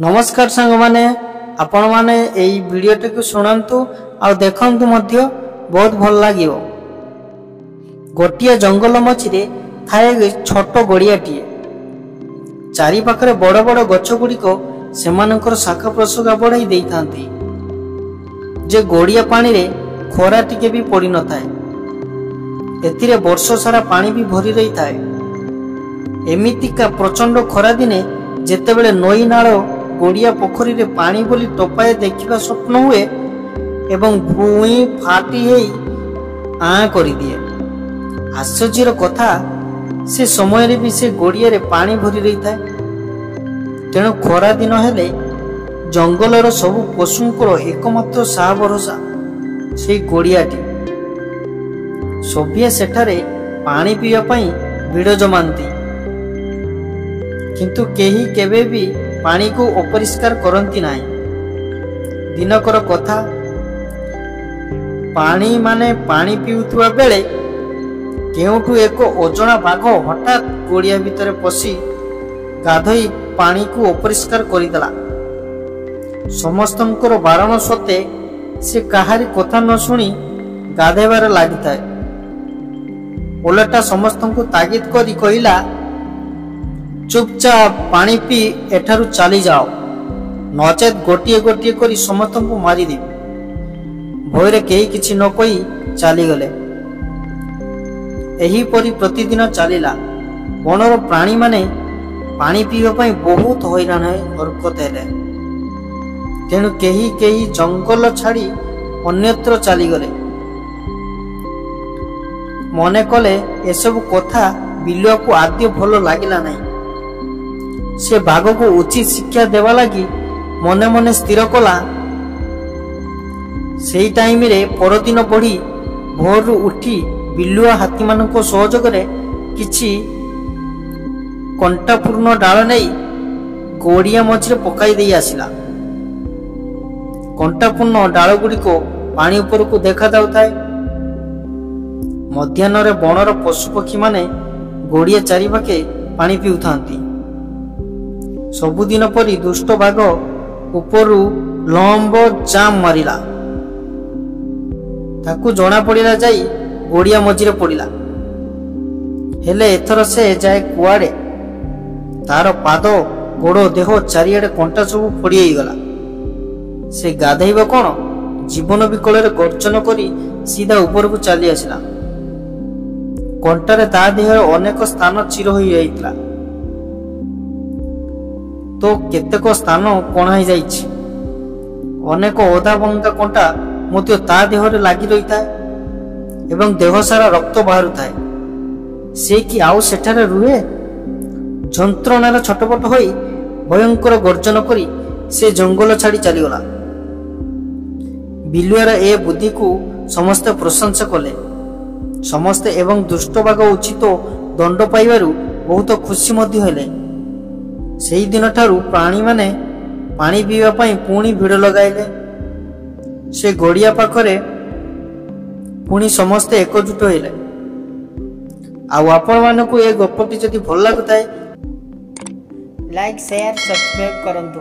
नमस्कार सांग माने आपण माने एई वीडियोटी को सुनंतु आ देखंतु मध्य बहुत भल लागियो। गोटिया जंगल मझिरे थाए छोट गड़ियाटीए चारि पाखरे बड़ बड़ गछ गुड़िक सेमानकर शाखा प्रशोखा बढ़ाई देई थांती जे गड़िया पानी रे खरा टिके भी पड़ी न थाए। एथिरे वर्ष सारा पानी भी भरी रही थाए। एमितिका प्रचंड खरा दिने जेतेबेले नई नाଳ गड़िया पोखरी रे पानी बोली टोपाए देखिबा स्वप्न हुए एवं भूई फाटी हेई आ करी दिए। आश्चर्यर कथा से समय रे भी से गड़िया रे पानी भरी रही थाए। तेणु खरा दिन हेले जंगलर सबु पशुंकर एकमात्र साहा भरोसा से गड़ियाटी। सभ्य सेठारे पानी पीवा पई भिड़ जमांती किंतु केही केबे भी पानी को अपरिष्कार करंती नाही। दिनकर कथा पानी माने पानी पीउथुवा बेले केउठु एक ओजणा बाघ हठात गड़िया भितर पसी गाधई पानी को अपरिष्कार करिदेला। समस्तंकर बारण सत्ते से काहारी कथा न सुनी गाधेबार लागिथाए। ओलटा समस्तंकु तागिद करी कहिला, चुपचाप पानी पी एठारु चली जाओ, नचेत गोटिए गोटिए करी समस्त को मारी देवी। भयरे केही किछि न कही चली गले। एही परी प्रतिदिन चलिला। वनर प्राणी माने पानी पीवा पई बहुत हैरान हरकत हेले। तेणु केही केही जंगल छाड़ी अन्यत्र चली गले। मने कले एसबु कथा बिलुआ को आद्य भल लागिला नहीं। से बाघ को उचित शिक्षा देवा लगी मने मने स्थिर कला। सेई टाइम रे परदिन पढ़ी भोर उठी बिलुआ हाथी मानक सहयोग रे किछि कंटापूर्ण डाल नहीं गड़िया मझे पकाई दे आसिला। कंटापूर्ण डाल गुड़िक पानी उपर को देखा जाउथाए। मध्याह्न रे बनर पशुपक्षी माने गड़िया चारिपाखे पानी पिउथांती। सबुदिन परी दुष्ट बाघ उपरु लंब जाम मारिला। ताकू जना पड़िला जाई गड़िया मझिरे पड़िला। हेले एथर से जाए कुआड़े तार पाद गोड़ देह चारिआडे कंटा सब फोड़ी गला। से गाधैब कौन जीवन विकल गर्जन करी सीधा ऊपर को चली आसिला। कंटारे ता देह अनेक स्थान चिर हो जाइतिला तो केतेक स्थान कणाई जाइछि। अनेक ओदा बंगा कंटा मध्य ता देहरे लागि रही थाए एवं देह सारा रक्त बाहरु थाए। से कि आउ सेठारे रुहे? जंत्रणार छटपट होई भयंकर गर्जन करी से जंगल छाड़ी चलीगला। बिलुआर ए बुद्धि को समस्ते प्रशंसा कले। समस्ते एवं दुष्ट बाघ उचित दंड पाइबारु बहुत खुशी मध्य हेले। सेही दिन ठारू प्राणी माने पानी पीवा पई पुणी भिड़ लगाइले। से गड़िया पाखरे पुणी समस्ते एकजुट होइले। आ आपण मानकु ए गपटी जदि भल लागुताय लाइक शेयर सब्सक्राइब करंतु।